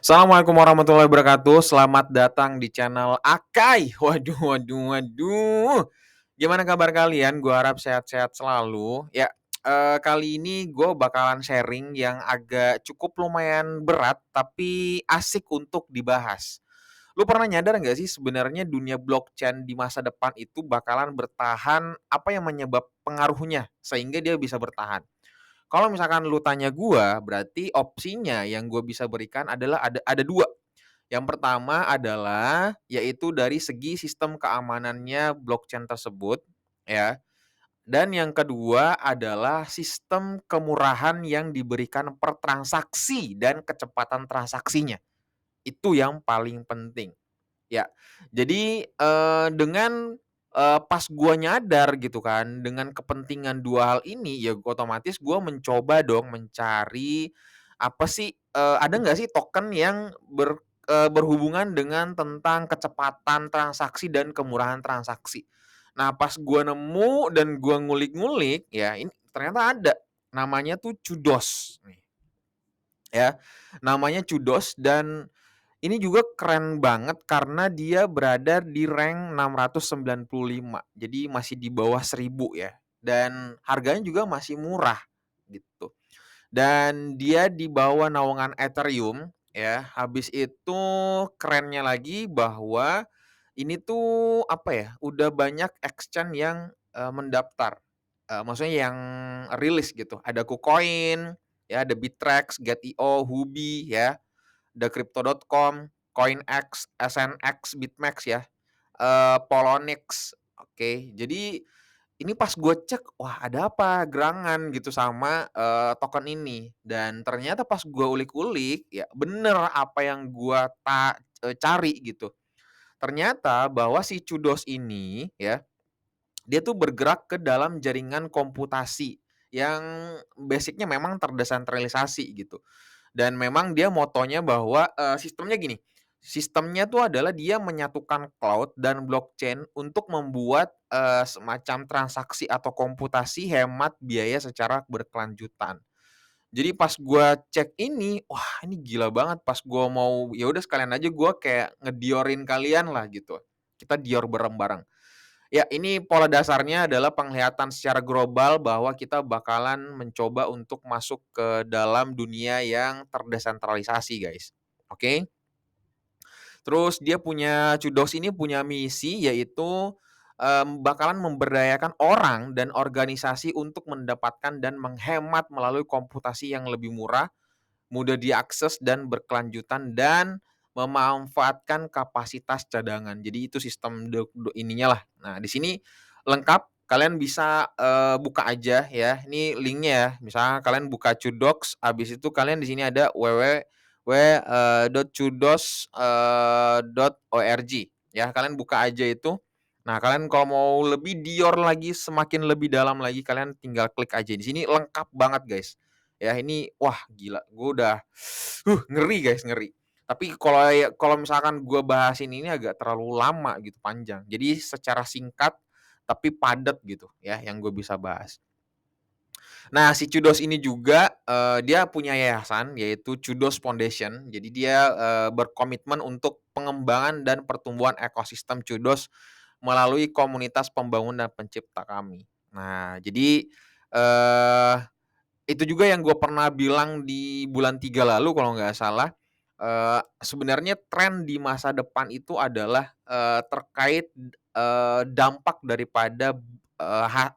Assalamualaikum warahmatullahi wabarakatuh. Selamat datang di channel Akai. Waduh waduh waduh. Gimana kabar kalian? Gua harap sehat-sehat selalu. Ya, kali ini gue bakalan sharing yang agak cukup lumayan berat, tapi asik untuk dibahas. Lu pernah nyadar nggak sih sebenarnya dunia blockchain di masa depan itu bakalan bertahan, apa yang menyebab pengaruhnya sehingga dia bisa bertahan? Kalau misalkan lu tanya gua, berarti opsinya yang gua bisa berikan adalah ada 2. Yang pertama adalah yaitu dari segi sistem keamanannya blockchain tersebut, ya. Dan yang kedua adalah sistem kemurahan yang diberikan per transaksi dan kecepatan transaksinya. Itu yang paling penting. Ya, jadi, pas gua nyadar gitu kan, dengan kepentingan 2 hal ini, ya otomatis gua mencoba dong mencari, apa sih, ada nggak sih token yang berhubungan dengan tentang kecepatan transaksi dan kemurahan transaksi. Nah, pas gua nemu dan gua ngulik-ngulik, ya ini ternyata ada, namanya tuh Kudos nih, ya. Namanya Kudos dan ini juga keren banget karena dia berada di rank 695. Jadi masih di bawah 1.000 ya. Dan harganya juga masih murah gitu. Dan dia di bawah naungan Ethereum ya. Habis itu kerennya lagi bahwa ini tuh apa ya? Udah banyak exchange yang mendaftar. Maksudnya yang rilis gitu. Ada KuCoin, ya, ada Bittrex, Gate.io, Huobi ya, ada Crypto.com, CoinEx, SNX, BitMEX ya, Poloniex. Oke, jadi ini pas gue cek, wah ada apa gerangan gitu sama, token ini. Dan ternyata pas gue ulik-ulik, ya bener apa yang gue cari gitu. Ternyata bahwa si Kudos ini ya, dia tuh bergerak ke dalam jaringan komputasi yang basic-nya memang terdesentralisasi gitu. Dan memang dia motonya bahwa, sistemnya gini, sistemnya tuh adalah dia menyatukan cloud dan blockchain untuk membuat, semacam transaksi atau komputasi hemat biaya secara berkelanjutan. Jadi pas gua cek ini, wah ini gila banget pas gua mau ya udah sekalian aja gua kayak ngediorin kalian lah gitu. Kita dior bareng-bareng. Ya, ini pola dasarnya adalah penglihatan secara global bahwa kita bakalan mencoba untuk masuk ke dalam dunia yang terdesentralisasi, guys. Oke? Terus dia punya Kudos ini punya misi yaitu, bakalan memberdayakan orang dan organisasi untuk mendapatkan dan menghemat melalui komputasi yang lebih murah, mudah diakses dan berkelanjutan dan memanfaatkan kapasitas cadangan. Jadi itu sistem ininya lah. Nah, di sini lengkap, kalian bisa, buka aja ya, ini linknya ya. Misalnya kalian buka Kudox, habis itu kalian di sini ada .kudos.org ya, kalian buka aja itu. Nah, kalian kalau mau lebih dior lagi, semakin lebih dalam lagi, kalian tinggal klik aja. Di sini lengkap banget, guys. Ya ini wah gila, gue udah ngeri guys, ngeri. Tapi kalau misalkan gue bahasin ini agak terlalu lama gitu, panjang. Jadi secara singkat tapi padat gitu ya yang gue bisa bahas. Nah, si Kudos ini juga, dia punya yayasan yaitu Kudos Foundation. Jadi dia, berkomitmen untuk pengembangan dan pertumbuhan ekosistem Kudos melalui komunitas pembangun dan pencipta kami. Nah, jadi, eee itu juga yang gue pernah bilang di bulan 3 lalu kalau nggak salah, sebenarnya tren di masa depan itu adalah, terkait, dampak daripada,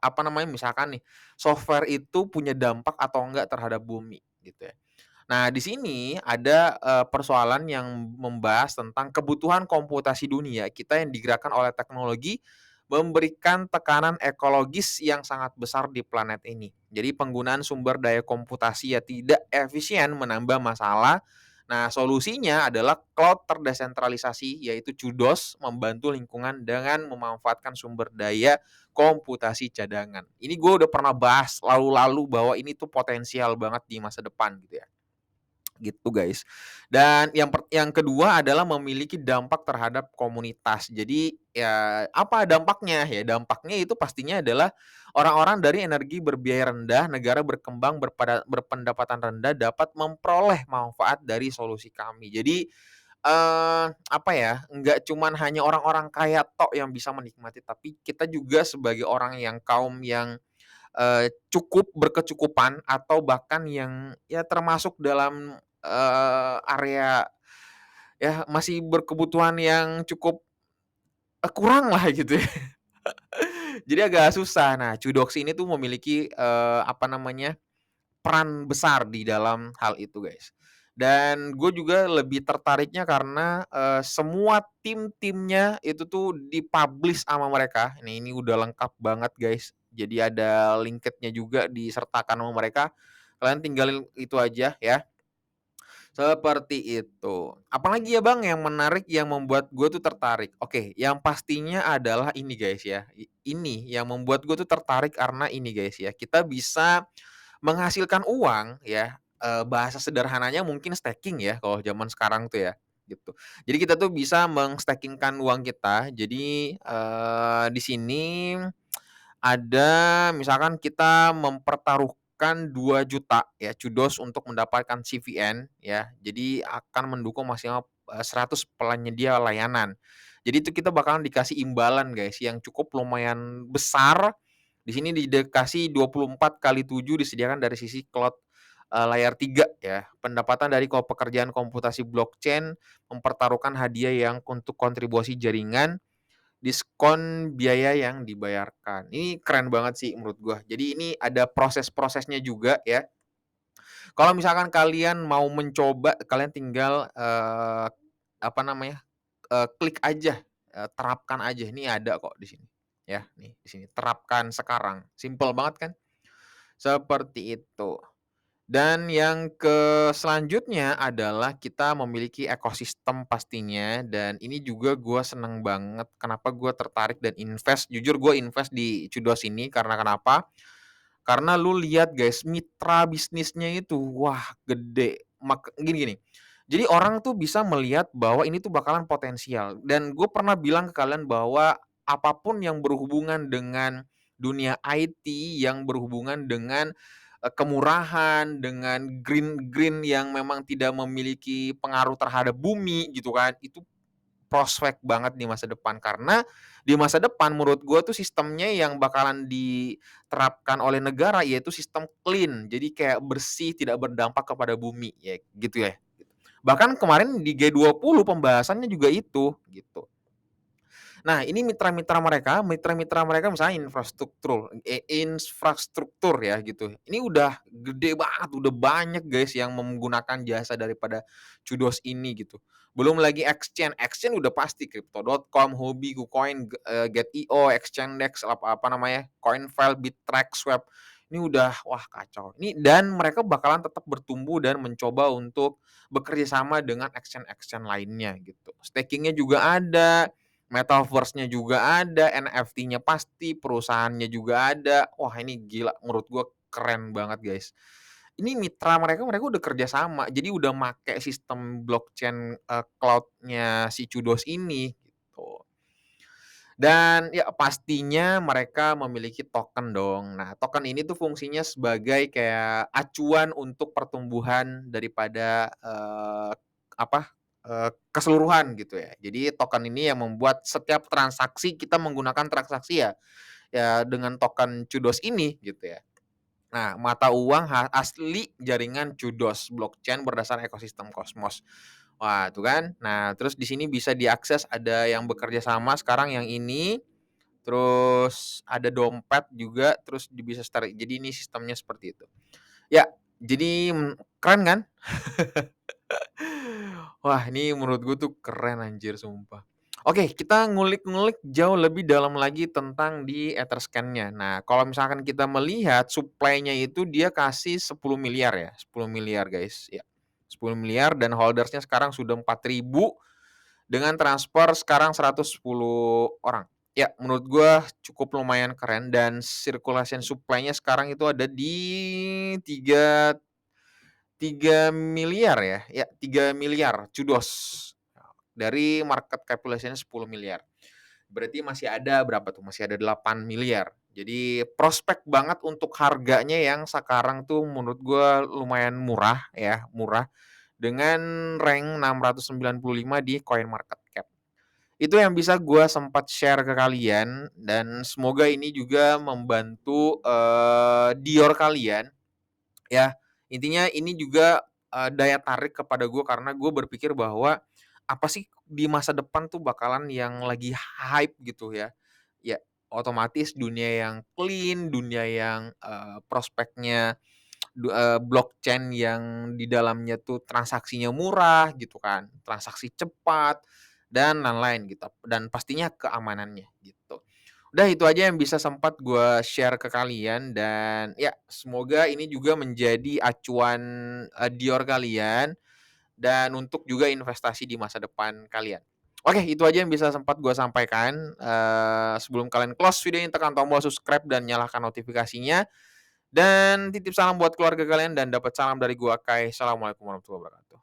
apa namanya, misalkan nih, software itu punya dampak atau enggak terhadap bumi, gitu ya. Nah, di sini ada, persoalan yang membahas tentang kebutuhan komputasi dunia kita yang digerakkan oleh teknologi, memberikan tekanan ekologis yang sangat besar di planet ini. Jadi penggunaan sumber daya komputasi yang tidak efisien menambah masalah. Nah, solusinya adalah cloud terdesentralisasi, yaitu Kudos membantu lingkungan dengan memanfaatkan sumber daya komputasi cadangan. Ini gue udah pernah bahas lalu-lalu bahwa ini tuh potensial banget di masa depan gitu ya. gitu guys. Dan yang kedua adalah memiliki dampak terhadap komunitas. Jadi ya apa dampaknya? Ya dampaknya itu pastinya adalah orang-orang dari energi berbiaya rendah, negara berkembang berpendapatan rendah dapat memperoleh manfaat dari solusi kami. Jadi, apa ya, nggak cuman hanya orang-orang kaya tok yang bisa menikmati, tapi kita juga sebagai orang yang kaum yang cukup berkecukupan atau bahkan yang ya termasuk dalam, area ya masih berkebutuhan yang cukup, kurang lah gitu ya. Jadi agak susah. Nah, Chudox ini tuh memiliki, apa namanya, peran besar di dalam hal itu, guys. Dan gue juga lebih tertariknya karena, semua tim-timnya itu tuh di-publish sama mereka. Ini udah lengkap banget, guys. Jadi ada linketnya juga disertakan sama mereka. Kalian tinggalin itu aja ya. Seperti itu. Apalagi ya Bang yang menarik yang membuat gue tuh tertarik? Oke, yang pastinya adalah ini guys ya, ini yang membuat gue tuh tertarik karena ini guys ya, kita bisa menghasilkan uang ya, bahasa sederhananya mungkin staking ya kalau zaman sekarang tuh ya, gitu. Jadi kita tuh bisa uang kita, jadi, di sini ada misalkan kita mempertaruhkan 2 juta ya kudos untuk mendapatkan CVN ya. Jadi akan mendukung maksimal, 100 penyedia layanan. Jadi itu kita bakalan dikasih imbalan guys yang cukup lumayan besar. Di sini dikasih 24 kali 7 disediakan dari sisi cloud, layar 3 ya. Pendapatan dari pekerjaan komputasi blockchain mempertaruhkan hadiah yang untuk kontribusi jaringan. Diskon biaya yang dibayarkan. Ini keren banget sih menurut gua. Jadi ini ada proses-prosesnya juga ya. Kalau misalkan kalian mau mencoba, kalian tinggal, apa namanya, klik aja, terapkan aja. Ini ada kok di sini, ya, nih di sini, terapkan sekarang. Simpel banget kan? Seperti itu. Dan yang selanjutnya adalah kita memiliki ekosistem pastinya dan ini juga gue seneng banget kenapa gue tertarik dan invest, jujur gue invest di Kudos ini karena kenapa? Karena lu lihat guys, mitra bisnisnya itu, wah gede. Gini gini, jadi orang tuh bisa melihat bahwa ini tuh bakalan potensial dan gue pernah bilang ke kalian bahwa apapun yang berhubungan dengan dunia IT, yang berhubungan dengan, kemurahan, dengan green green yang memang tidak memiliki pengaruh terhadap bumi gitu kan, itu prospek banget di masa depan. Karena di masa depan menurut gue tuh sistemnya yang bakalan diterapkan oleh negara yaitu sistem clean. Jadi kayak bersih, tidak berdampak kepada bumi, ya gitu ya. Bahkan kemarin di G20 pembahasannya juga itu, gitu. Nah, ini mitra-mitra mereka misalnya infrastruktur ya gitu. Ini udah gede banget, udah banyak guys yang menggunakan jasa daripada Kudos ini gitu. Belum lagi exchange udah pasti Crypto.com, Huobi, KuCoin, Get.io, Exchangedex, apa namanya, CoinFile, Bittrex, Swap. Ini udah wah kacau. Ini dan mereka bakalan tetap bertumbuh dan mencoba untuk bekerja sama dengan exchange-exchange lainnya gitu. Stakingnya juga ada, Metaverse-nya juga ada, NFT-nya pasti, perusahaannya juga ada. Wah ini gila menurut gua keren banget, guys. Ini mitra mereka udah kerja sama, jadi udah make sistem blockchain, cloud-nya si Kudos ini, gitu. Dan ya pastinya mereka memiliki token dong. Nah, token ini tuh fungsinya sebagai kayak acuan untuk pertumbuhan daripada, apa, keseluruhan gitu ya. Jadi token ini yang membuat setiap transaksi kita menggunakan transaksi ya dengan token Kudos ini gitu ya. Nah, mata uang asli jaringan Kudos blockchain berdasar ekosistem Cosmos. Wah, tuh kan. Nah, terus di sini bisa diakses ada yang bekerja sama sekarang yang ini, terus ada dompet juga, terus bisa jadi ini sistemnya seperti itu. Ya, jadi, keren kan? Wah, ini menurut gue tuh keren anjir sumpah. Oke, kita ngulik-ngulik jauh lebih dalam lagi tentang di Etherscan-nya. Nah, kalau misalkan kita melihat supply-nya itu dia kasih 10 miliar ya, 10 miliar guys, ya. 10 miliar dan holdersnya sekarang sudah 4.000 dengan transfer sekarang 110 orang. Ya, menurut gua cukup lumayan keren dan circulation supply-nya sekarang itu ada di 3 3 miliar ya? Ya 3 miliar kudos. Dari market capitalization-nya 10 miliar. Berarti masih ada berapa tuh, masih ada 8 miliar. Jadi prospek banget untuk harganya yang sekarang tuh menurut gua lumayan murah ya, murah dengan rank 695 di CoinMarketCap. Itu yang bisa gua sempat share ke kalian dan semoga ini juga membantu, Dior kalian ya. Intinya ini juga, daya tarik kepada gue karena gue berpikir bahwa, apa sih di masa depan tuh bakalan yang lagi hype gitu ya. Ya otomatis dunia yang clean, dunia yang, prospeknya blockchain yang di dalamnya tuh transaksinya murah gitu kan, transaksi cepat dan lain-lain gitu, dan pastinya keamanannya gitu. Udah itu aja yang bisa sempat gue share ke kalian dan ya semoga ini juga menjadi acuan, Dior kalian dan untuk juga investasi di masa depan kalian. Oke, itu aja yang bisa sempat gue sampaikan, sebelum kalian close video ini tekan tombol subscribe dan nyalakan notifikasinya, dan titip salam buat keluarga kalian dan dapat salam dari gua Kai. Assalamualaikum warahmatullahi wabarakatuh.